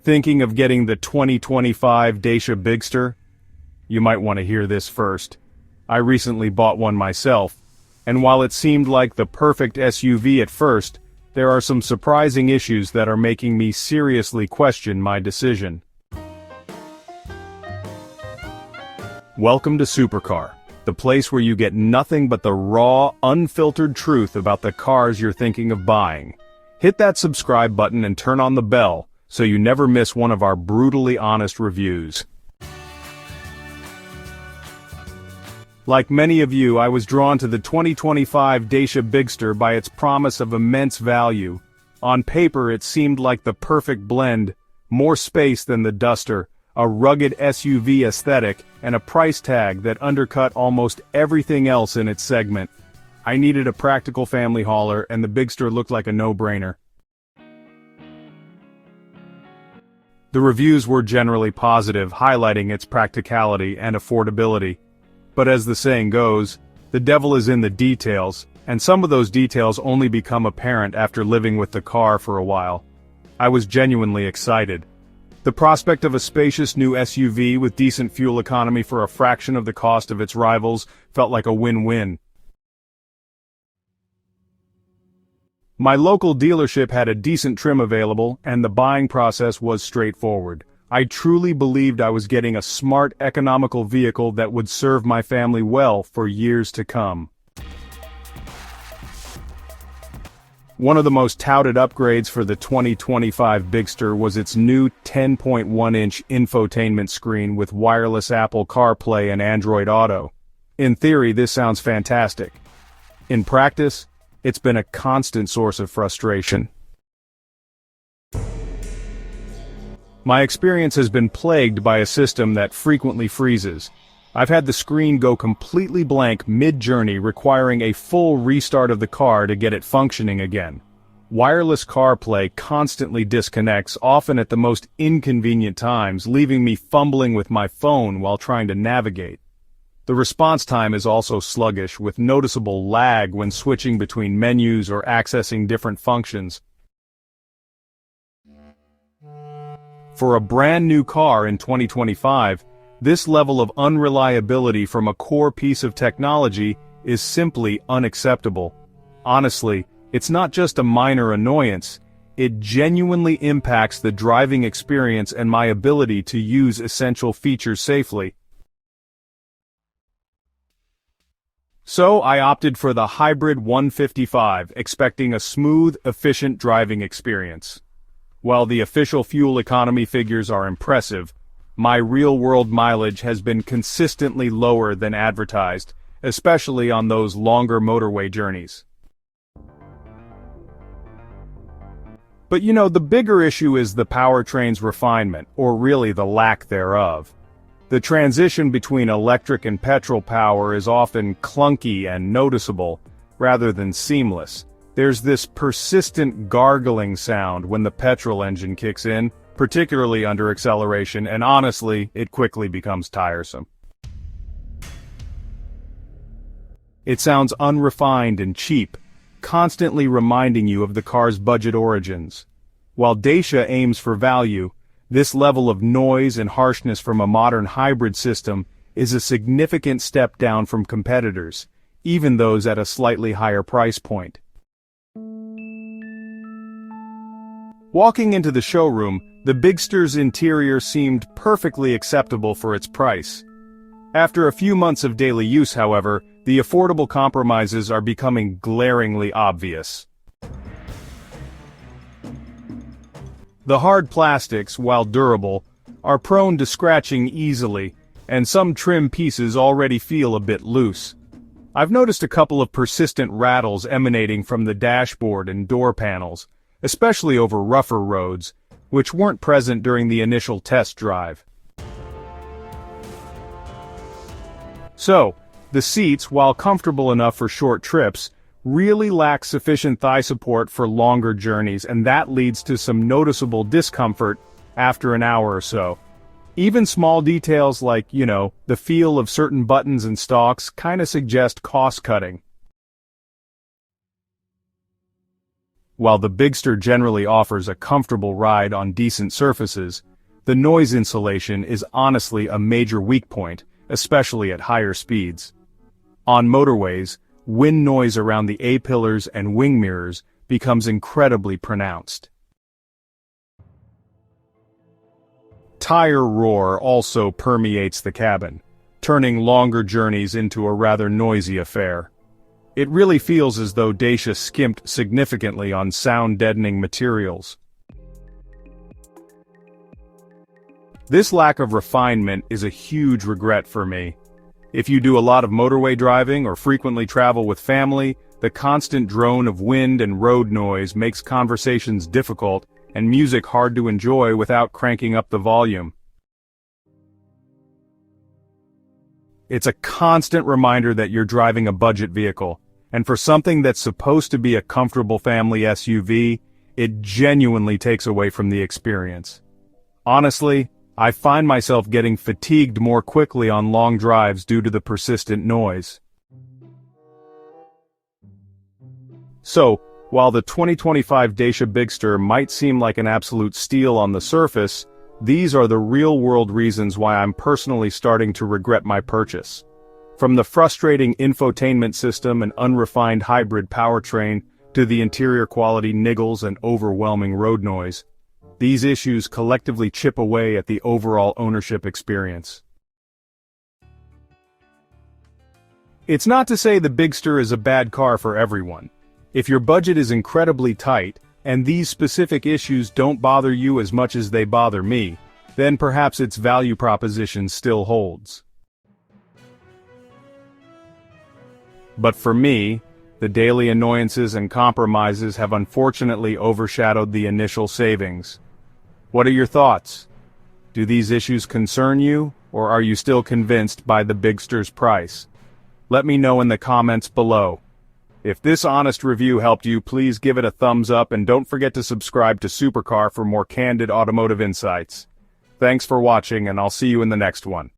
Thinking of getting the 2025 Dacia Bigster? You might want to hear this first. I recently bought one myself, and while it seemed like the perfect SUV at first, there are some surprising issues that are making me seriously question my decision. Welcome to Supercar, the place where you get nothing but the raw, unfiltered truth about the cars you're thinking of buying. Hit that subscribe button and turn on the bell, so you never miss one of our brutally honest reviews. Like many of you, I was drawn to the 2025 Dacia Bigster by its promise of immense value. On paper it seemed like the perfect blend, more space than the Duster, a rugged SUV aesthetic, and a price tag that undercut almost everything else in its segment. I needed a practical family hauler, and the Bigster looked like a no-brainer. The reviews were generally positive, highlighting its practicality and affordability. But as the saying goes, the devil is in the details, and some of those details only become apparent after living with the car for a while. I was genuinely excited. The prospect of a spacious new SUV with decent fuel economy for a fraction of the cost of its rivals felt like a win-win. My local dealership had a decent trim available, and the buying process was straightforward. I truly believed I was getting a smart, economical vehicle that would serve my family well for years to come. One of the most touted upgrades for the 2025 Bigster was its new 10.1-inch infotainment screen with wireless Apple CarPlay and Android Auto. In theory, this sounds fantastic. In practice, it's been a constant source of frustration. My experience has been plagued by a system that frequently freezes. I've had the screen go completely blank mid-journey, requiring a full restart of the car to get it functioning again. Wireless CarPlay constantly disconnects, often at the most inconvenient times, leaving me fumbling with my phone while trying to navigate. The response time is also sluggish, with noticeable lag when switching between menus or accessing different functions. For a brand new car in 2025, this level of unreliability from a core piece of technology is simply unacceptable. Honestly, it's not just a minor annoyance, it genuinely impacts the driving experience and my ability to use essential features safely. So I opted for the hybrid 155, expecting a smooth, efficient driving experience. While the official fuel economy figures are impressive, my real-world mileage has been consistently lower than advertised, especially on those longer motorway journeys. But the bigger issue is the powertrain's refinement, or really the lack thereof. The transition between electric and petrol power is often clunky and noticeable, rather than seamless. There's this persistent gargling sound when the petrol engine kicks in, particularly under acceleration, and honestly, it quickly becomes tiresome. It sounds unrefined and cheap, constantly reminding you of the car's budget origins. While Dacia aims for value, this level of noise and harshness from a modern hybrid system is a significant step down from competitors, even those at a slightly higher price point. Walking into the showroom, the Bigster's interior seemed perfectly acceptable for its price. After a few months of daily use, however, the affordable compromises are becoming glaringly obvious. The hard plastics, while durable, are prone to scratching easily, and some trim pieces already feel a bit loose. I've noticed a couple of persistent rattles emanating from the dashboard and door panels, especially over rougher roads, which weren't present during the initial test drive. So, the seats, while comfortable enough for short trips, really lack sufficient thigh support for longer journeys, and that leads to some noticeable discomfort after an hour or so. Even small details like, the feel of certain buttons and stalks kinda suggest cost cutting. While the Bigster generally offers a comfortable ride on decent surfaces, the noise insulation is honestly a major weak point, especially at higher speeds. On motorways, wind noise around the A-pillars and wing mirrors becomes incredibly pronounced. Tire roar also permeates the cabin, turning longer journeys into a rather noisy affair. It really feels as though Dacia skimped significantly on sound-deadening materials. This lack of refinement is a huge regret for me. If you do a lot of motorway driving or frequently travel with family, the constant drone of wind and road noise makes conversations difficult and music hard to enjoy without cranking up the volume. It's a constant reminder that you're driving a budget vehicle, and for something that's supposed to be a comfortable family SUV, it genuinely takes away from the experience. Honestly, I find myself getting fatigued more quickly on long drives due to the persistent noise. So, while the 2025 Dacia Bigster might seem like an absolute steal on the surface, these are the real-world reasons why I'm personally starting to regret my purchase. From the frustrating infotainment system and unrefined hybrid powertrain to the interior quality niggles and overwhelming road noise, these issues collectively chip away at the overall ownership experience. It's not to say the Bigster is a bad car for everyone. If your budget is incredibly tight, and these specific issues don't bother you as much as they bother me, then perhaps its value proposition still holds. But for me, the daily annoyances and compromises have unfortunately overshadowed the initial savings. What are your thoughts? Do these issues concern you, or are you still convinced by the Bigster's price? Let me know in the comments below. If this honest review helped you, please give it a thumbs up and don't forget to subscribe to Supercar for more candid automotive insights. Thanks for watching, and I'll see you in the next one.